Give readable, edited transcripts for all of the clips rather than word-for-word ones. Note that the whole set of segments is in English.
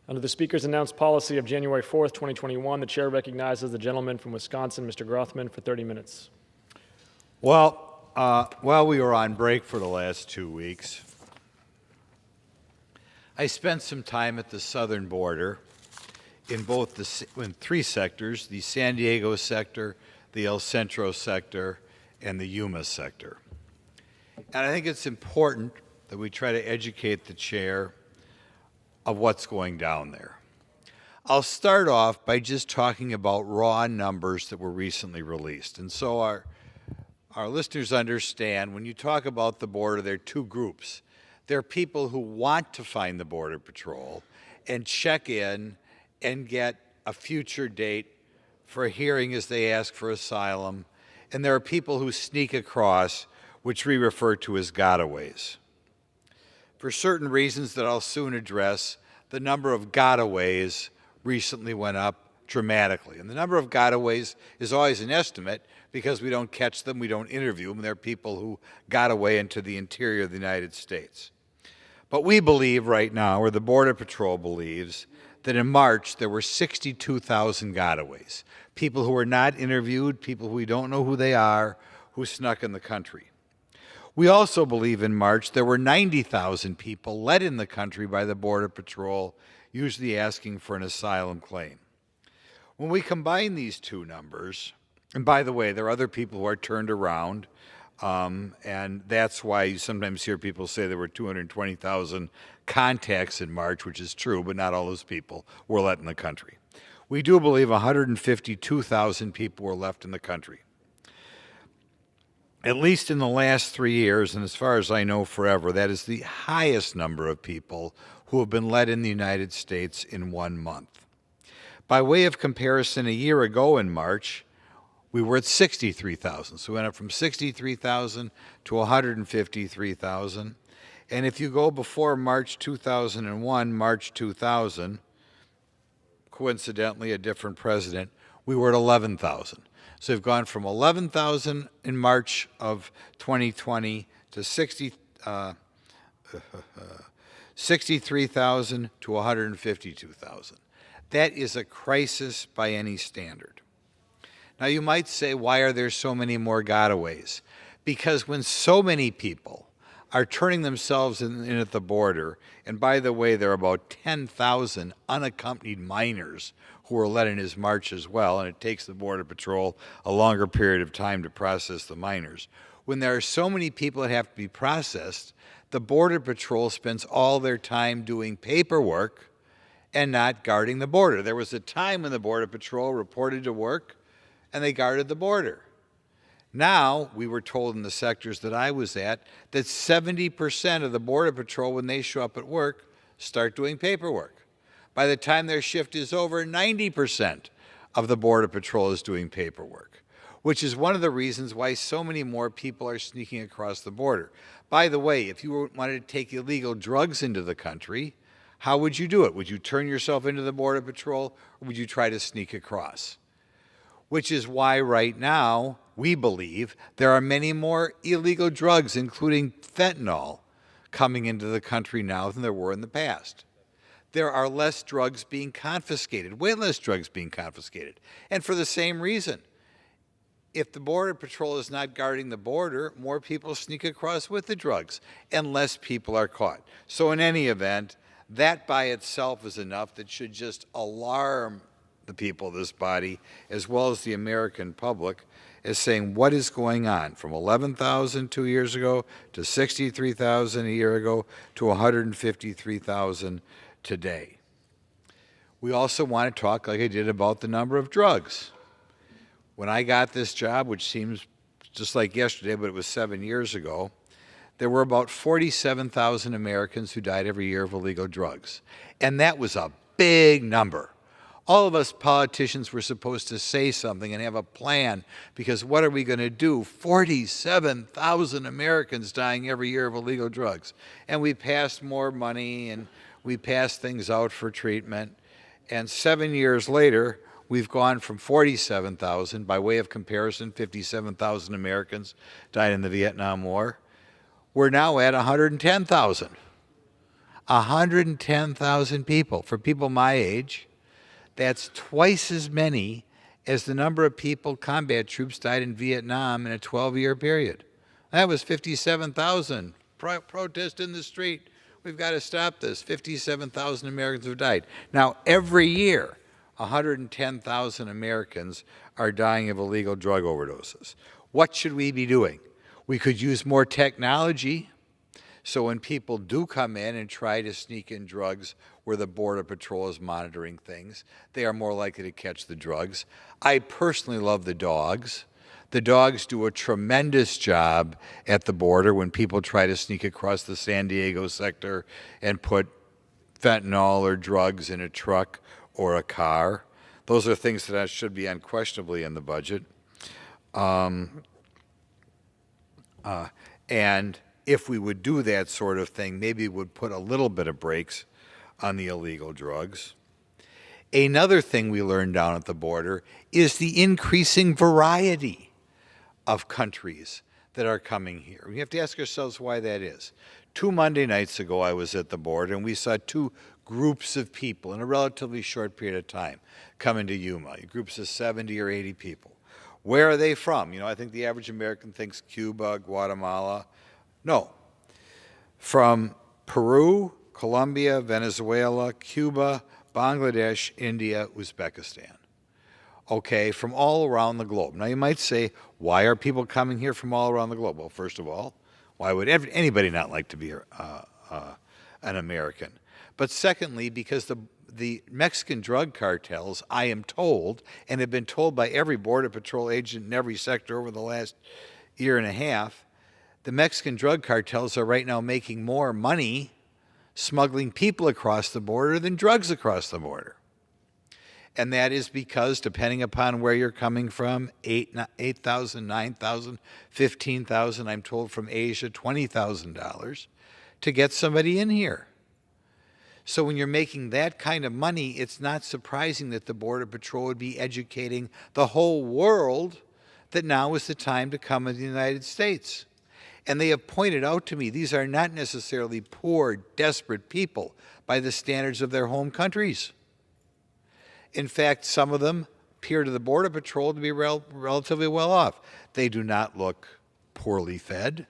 Under the Speaker's announced policy of January 4th, 2021, the Chair recognizes the gentleman from Wisconsin, Mr. Grothman, for 30 minutes. Well, while we were on break for the last 2 weeks, I spent some time at the southern border in three sectors: the San Diego sector, the El Centro sector, and the Yuma sector. And I think it's important that we try to educate the chair of what's going down there. I'll start off by just talking about raw numbers that were recently released. And so our listeners understand when you talk about the border, there are two groups. There are people who want to find the Border Patrol and check in and get a future date for a hearing as they ask for asylum. And there are people who sneak across, which we refer to as gotaways. For certain reasons that I'll soon address, the number of gotaways recently went up dramatically. And the number of gotaways is always an estimate because we don't catch them, we don't interview them. They're people who got away into the interior of the United States. But we believe right now, or the Border Patrol believes, that in March there were 62,000 gotaways. People who were not interviewed, people who we don't know who they are, who snuck in the country. We also believe in March there were 90,000 people let in the country by the Border Patrol, usually asking for an asylum claim. When we combine these two numbers, and by the way, there are other people who are turned around, and that's why you sometimes hear people say there were 220,000 contacts in March, which is true, but not all those people were let in the country. We do believe 152,000 people were left in the country. At least in the last 3 years, and as far as I know forever, that is the highest number of people who have been let in the United States in 1 month. By way of comparison, a year ago in March, we were at 63,000. So we went up from 63,000 to 153,000. And if you go before March 2001, March 2000, coincidentally a different president, we were at 11,000. So we've gone from 11,000 in March of 2020 to 63,000 to 152,000. That is a crisis by any standard. Now you might say, why are there so many more gotaways? Because when so many people are turning themselves in at the border, and by the way, there are about 10,000 unaccompanied minors who were let in his March as well, and it takes the Border Patrol a longer period of time to process the minors. When there are so many people that have to be processed, the Border Patrol spends all their time doing paperwork and not guarding the border. There was a time when the Border Patrol reported to work and they guarded the border. Now, we were told in the sectors that I was at that 70% of the Border Patrol, when they show up at work, start doing paperwork. By the time their shift is over, 90% of the Border Patrol is doing paperwork, which is one of the reasons why so many more people are sneaking across the border. By the way, if you wanted to take illegal drugs into the country, how would you do it? Would you turn yourself into the Border Patrol, or would you try to sneak across? Which is why right now, we believe, there are many more illegal drugs, including fentanyl, coming into the country now than there were in the past. There are less drugs being confiscated, way less drugs being confiscated. And for the same reason, if the Border Patrol is not guarding the border, more people sneak across with the drugs, and less people are caught. So in any event, that by itself is enough that should just alarm the people of this body, as well as the American public, as saying what is going on from 11,000 2 years ago to 63,000 a year ago to 153,000 today. We also want to talk, like I did, about the number of drugs. When I got this job, which seems just like yesterday, but it was 7 years ago, there were about 47,000 Americans who died every year of illegal drugs. And that was a big number. All of us politicians were supposed to say something and have a plan, because what are we going to do? 47,000 Americans dying every year of illegal drugs. And we passed more money and we passed things out for treatment. And 7 years later, we've gone from 47,000, by way of comparison, 57,000 Americans died in the Vietnam War. We're now at 110,000. 110,000 people. For people my age, that's twice as many as the number of people, combat troops, died in Vietnam in a 12-year period. That was 57,000. Protest in the street. We've got to stop this. 57,000 Americans have died. Now, every year, 110,000 Americans are dying of illegal drug overdoses. What should we be doing? We could use more technology. So when people do come in and try to sneak in drugs where the Border Patrol is monitoring things, they are more likely to catch the drugs. I personally love the dogs. The dogs do a tremendous job at the border when people try to sneak across the San Diego sector and put fentanyl or drugs in a truck or a car. Those are things that should be unquestionably in the budget. And if we would do that sort of thing, maybe it would put a little bit of brakes on the illegal drugs. Another thing we learned down at the border is the increasing variety of countries that are coming here. We have to ask ourselves why that is. 2 Monday nights ago, I was at the border, and we saw 2 groups of people in a relatively short period of time come into Yuma, groups of 70 or 80 people. Where are they from? You know, I think the average American thinks Cuba, Guatemala. No. From Peru, Colombia, Venezuela, Cuba, Bangladesh, India, Uzbekistan. Okay, from all around the globe. Now you might say, why are people coming here from all around the globe? Well, first of all, why would anybody not like to be an American? But secondly, because the Mexican drug cartels, I am told, and have been told by every Border Patrol agent in every sector over the last year and a half, the Mexican drug cartels are right now making more money smuggling people across the border than drugs across the border. And that is because, depending upon where you're coming from, 8,000, 9,000, 15,000, I'm told from Asia, $20,000 to get somebody in here. So when you're making that kind of money, it's not surprising that the Border Patrol would be educating the whole world that now is the time to come to the United States. And they have pointed out to me, these are not necessarily poor, desperate people by the standards of their home countries. In fact, some of them appear to the Border Patrol to be relatively well off. They do not look poorly fed.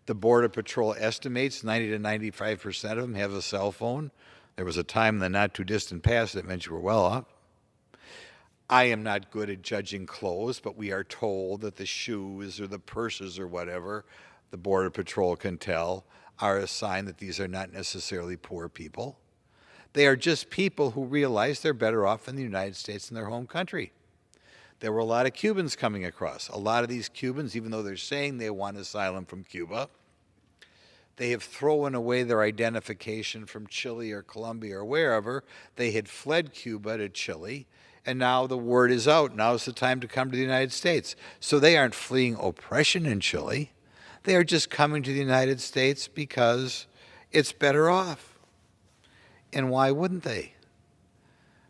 The Border Patrol estimates 90 to 95% of them have a cell phone. There was a time in the not-too-distant past that meant you were well off. I am not good at judging clothes, but we are told that the shoes or the purses or whatever, the Border Patrol can tell, are a sign that these are not necessarily poor people. They are just people who realize they're better off in the United States than their home country. There were a lot of Cubans coming across. A lot of these Cubans, even though they're saying they want asylum from Cuba, they have thrown away their identification from Chile or Colombia or wherever. They had fled Cuba to Chile, and now the word is out. Now's the time to come to the United States. So they aren't fleeing oppression in Chile. They are just coming to the United States because it's better off. And why wouldn't they?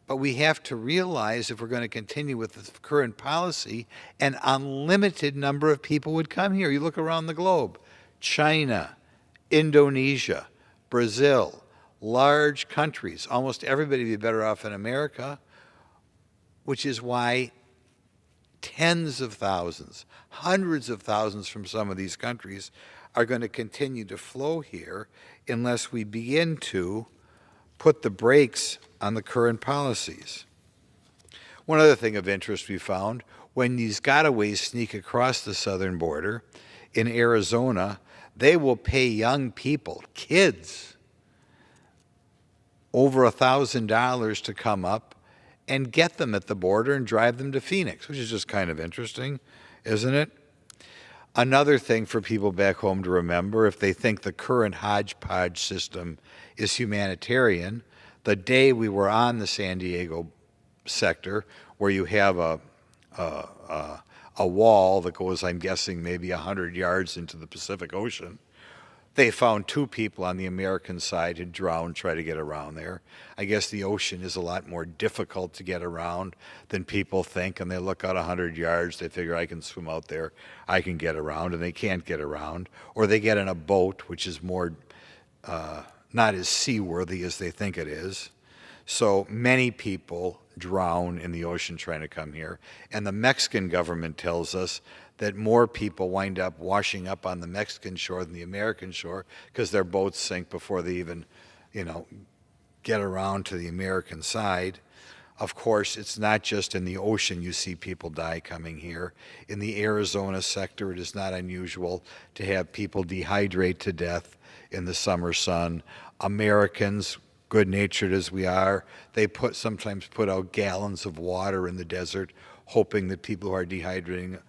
But we have to realize if we're going to continue with the current policy, an unlimited number of people would come here. You look around the globe, China, Indonesia, Brazil, large countries. Almost everybody would be better off in America, which is why tens of thousands, hundreds of thousands from some of these countries are going to continue to flow here unless we begin to put the brakes on the current policies. One other thing of interest we found, when these gotaways sneak across the southern border in Arizona, they will pay young people, kids, over $1,000 to come up and get them at the border and drive them to Phoenix, which is just kind of interesting, isn't it? Another thing for people back home to remember, if they think the current hodgepodge system is humanitarian, the day we were on the San Diego sector, where you have a wall that goes, I'm guessing, maybe 100 yards into the Pacific Ocean, they found 2 people on the American side who drowned trying to get around there. I guess the ocean is a lot more difficult to get around than people think, and they look out 100 yards, they figure, I can swim out there, I can get around, and they can't get around. Or they get in a boat, which is more not as seaworthy as they think it is. So many people drown in the ocean trying to come here. And the Mexican government tells us that more people wind up washing up on the Mexican shore than the American shore because their boats sink before they even, get around to the American side. Of course, it's not just in the ocean you see people die coming here. In the Arizona sector, it is not unusual to have people dehydrate to death in the summer sun. Americans, good-natured as we are, they sometimes put out gallons of water in the desert, hoping that people who are dehydrating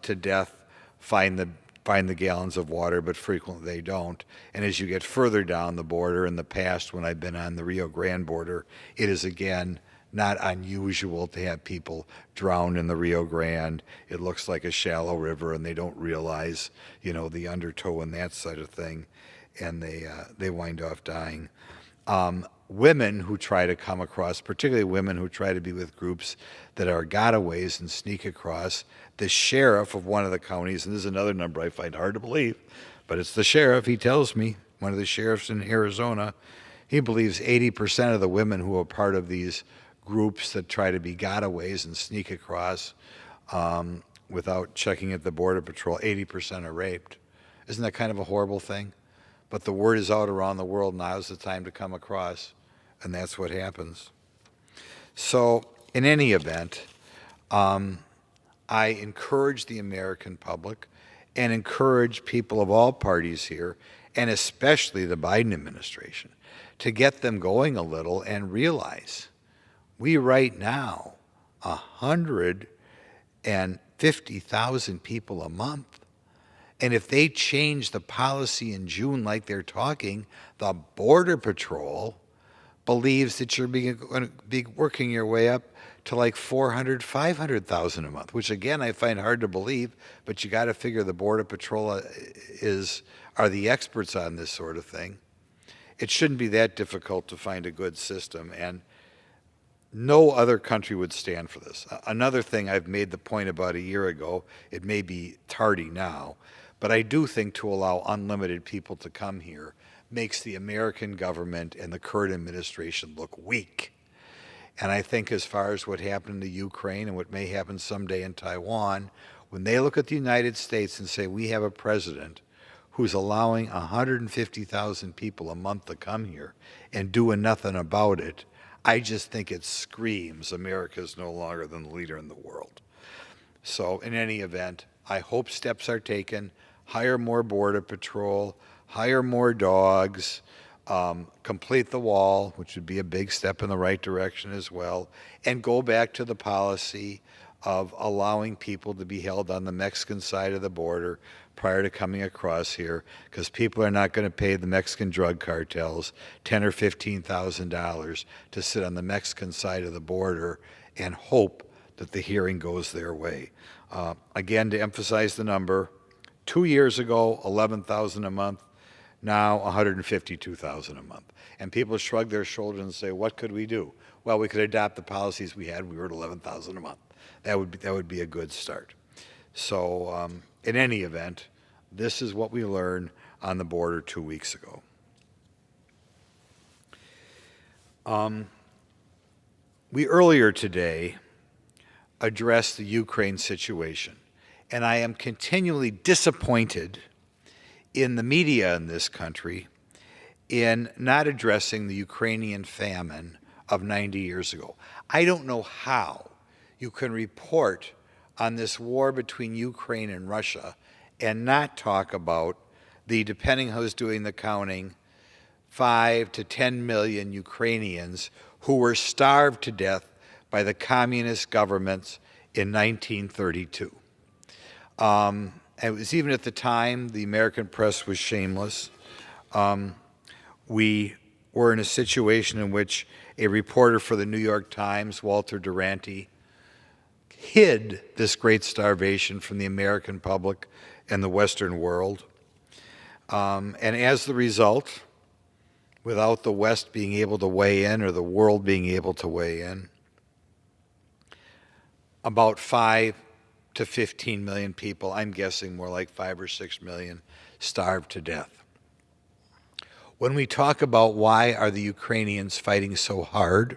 to death find the gallons of water, but frequently they don't. And as you get further down the border, in the past when I've been on the Rio Grande border, it is again not unusual to have people drown in the Rio Grande. It looks like a shallow river, and they don't realize, the undertow and that sort of thing, and they wind up dying. Women who try to come across, particularly women who try to be with groups that are gotaways and sneak across, the sheriff of one of the counties, and this is another number I find hard to believe, but it's the sheriff, he tells me, one of the sheriffs in Arizona, he believes 80% of the women who are part of these groups that try to be gotaways and sneak across without checking at the Border Patrol, 80% are raped. Isn't that kind of a horrible thing? But the word is out around the world, now is the time to come across, and that's what happens. So, in any event, I encourage the American public and encourage people of all parties here, and especially the Biden administration, to get them going a little and realize we right now 150,000 people a month. And if they change the policy in June like they're talking, the Border Patrol believes that you're going to be working your way up to like 400, 500,000 a month, which again I find hard to believe, but you got to figure the Border Patrol are the experts on this sort of thing. It shouldn't be that difficult to find a good system, and no other country would stand for this. Another thing I've made the point about a year ago, it may be tardy now, but I do think to allow unlimited people to come here makes the American government and the current administration look weak. And I think as far as what happened to Ukraine and what may happen someday in Taiwan, when they look at the United States and say we have a president who's allowing 150,000 people a month to come here and doing nothing about it, I just think it screams America is no longer the leader in the world. So in any event, I hope steps are taken. Hire more Border Patrol, hire more dogs, complete the wall, which would be a big step in the right direction as well, and go back to the policy of allowing people to be held on the Mexican side of the border prior to coming across here, because people are not going to pay the Mexican drug cartels $10,000 or $15,000 to sit on the Mexican side of the border and hope that the hearing goes their way. Again, to emphasize the number, 2 years ago, 11,000 a month, now 152,000 a month. And people shrug their shoulders and say, what could we do? Well, we could adopt the policies we had. We were at 11,000 a month. That would be a good start. So in any event, this is what we learned on the border 2 weeks ago. We earlier today addressed the Ukraine situation, and I am continually disappointed in the media in this country in not addressing the Ukrainian famine of 90 years ago. I don't know how you can report on this war between Ukraine and Russia and not talk about the, depending who's doing the counting, 5 to 10 million Ukrainians who were starved to death by the communist governments in 1932. It was even at the time, the American press was shameless. We were in a situation in which a reporter for the New York Times, Walter Duranty, hid this great starvation from the American public and the Western world. And as the result, without the West being able to weigh in or the world being able to weigh in, about 5 to 15 million people, I'm guessing more like 5 or 6 million, starved to death. When we talk about why are the Ukrainians fighting so hard,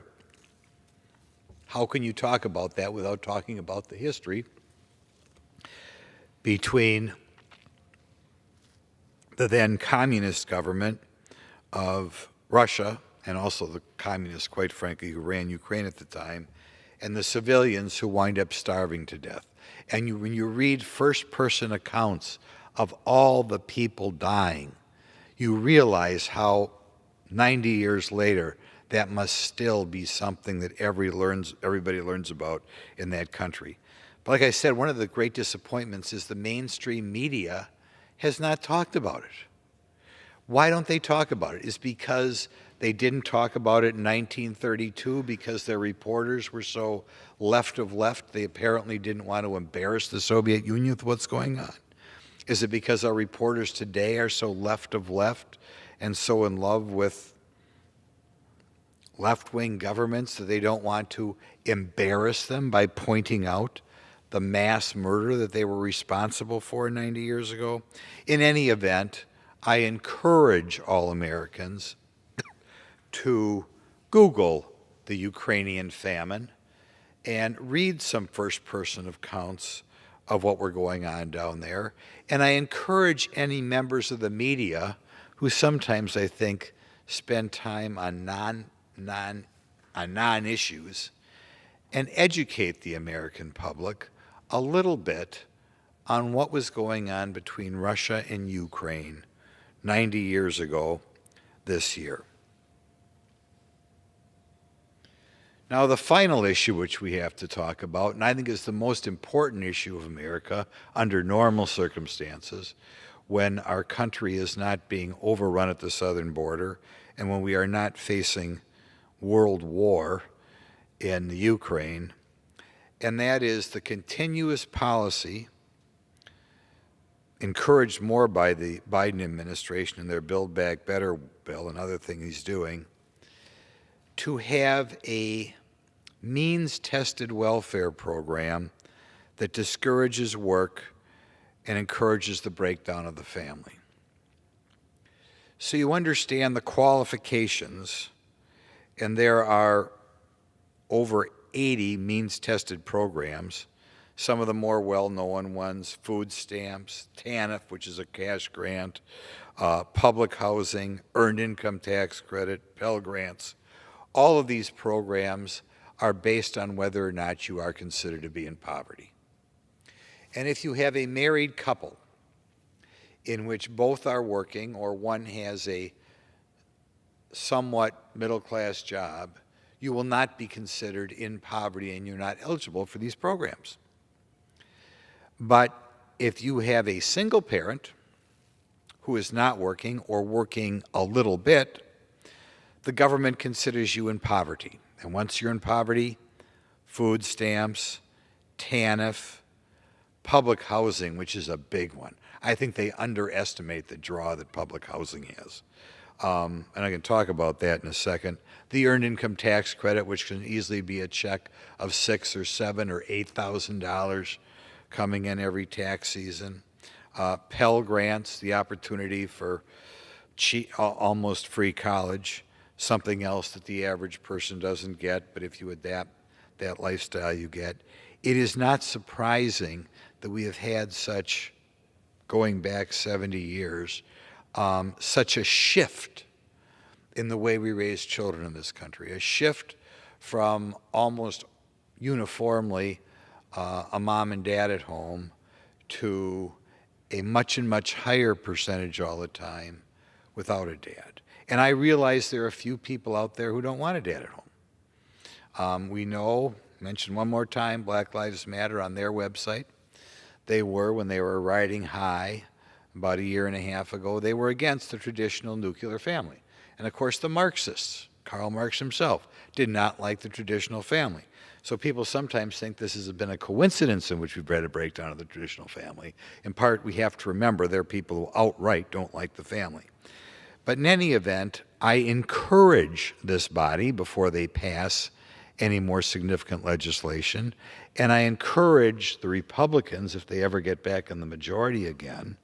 how can you talk about that without talking about the history between the then communist government of Russia, and also the communists, quite frankly, who ran Ukraine at the time, and the civilians who wind up starving to death. And when you read first-person accounts of all the people dying, you realize how 90 years later that must still be something that everybody learns about in that country. But like I said, one of the great disappointments is the mainstream media has not talked about it. Why don't they talk about it? Is because they didn't talk about it in 1932 because their reporters were so left of left, they apparently didn't want to embarrass the Soviet Union with what's going on? Is it because our reporters today are so left of left and so in love with left-wing governments that they don't want to embarrass them by pointing out the mass murder that they were responsible for 90 years ago? In any event, I encourage all Americans to Google the Ukrainian famine and read some first-person accounts of what were going on down there. And I encourage any members of the media who sometimes, I think, spend time on non-issues and educate the American public a little bit on what was going on between Russia and Ukraine 90 years ago this year. Now, the final issue which we have to talk about, and I think is the most important issue of America under normal circumstances, when our country is not being overrun at the southern border and when we are not facing world war in the Ukraine, and that is the continuous policy encouraged more by the Biden administration and their Build Back Better bill and other things he's doing, to have a means-tested welfare program that discourages work and encourages the breakdown of the family. So you understand the qualifications, and there are over 80 means-tested programs, some of the more well-known ones: food stamps, TANF, which is a cash grant, public housing, earned income tax credit, Pell Grants. All of these programs are based on whether or not you are considered to be in poverty. And if you have a married couple in which both are working or one has a somewhat middle-class job, you will not be considered in poverty and you're not eligible for these programs. But if you have a single parent who is not working or working a little bit, the government considers you in poverty. And once you're in poverty, food stamps, TANF, public housing, which is a big one. I think they underestimate the draw that public housing has. And I can talk about that in a second. The earned income tax credit, which can easily be a check of $6,000 or $7,000 or $8,000 coming in every tax season. Pell Grants, the opportunity for almost free college, something else that the average person doesn't get, but if you adapt that lifestyle, you get. It is not surprising that we have had such, going back 70 years, such a shift in the way we raise children in this country, a shift from almost uniformly a mom and dad at home to a much and much higher percentage all the time without a dad. And I realize there are a few people out there who don't want a dad at home. We know, mention one more time, Black Lives Matter on their website. They were, when they were riding high about a year and a half ago, they were against the traditional nuclear family. And of course the Marxists, Karl Marx himself, did not like the traditional family. So people sometimes think this has been a coincidence in which we've had a breakdown of the traditional family. In part, we have to remember there are people who outright don't like the family. But in any event, I encourage this body, before they pass any more significant legislation, and I encourage the Republicans, if they ever get back in the majority again,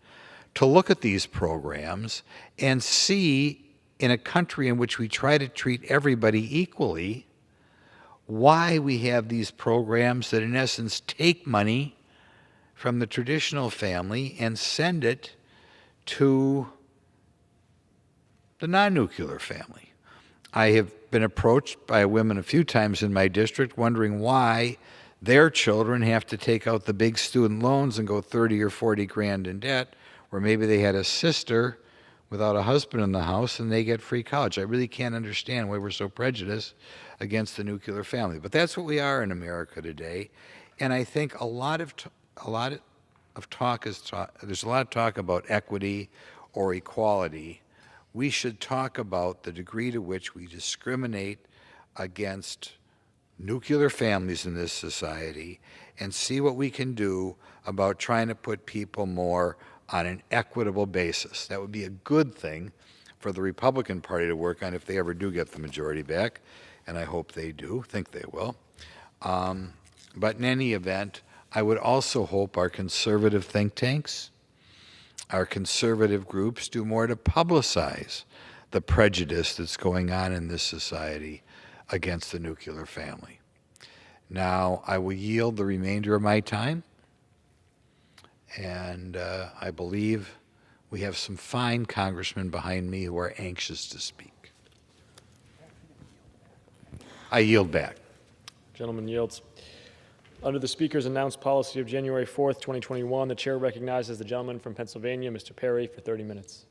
to look at these programs and see in a country in which we try to treat everybody equally, why we have these programs that in essence take money from the traditional family and send it to the non-nuclear family. I have been approached by women a few times in my district wondering why their children have to take out the big student loans and go 30 or 40 grand in debt, where maybe they had a sister without a husband in the house and they get free college. I really can't understand why we're so prejudiced against the nuclear family. But that's what we are in America today. And I think there's a lot of talk about equity or equality. We should talk about the degree to which we discriminate against nuclear families in this society and see what we can do about trying to put people more on an equitable basis. That would be a good thing for the Republican Party to work on if they ever do get the majority back, and I hope they do, think they will. But in any event, I would also hope our conservative think tanks, our conservative groups do more to publicize the prejudice that's going on in this society against the nuclear family. Now, I will yield the remainder of my time, and I believe we have some fine congressmen behind me who are anxious to speak. I yield back. Gentleman yields. Under the Speaker's announced policy of January 4th, 2021, the Chair recognizes the gentleman from Pennsylvania, Mr. Perry, for 30 minutes.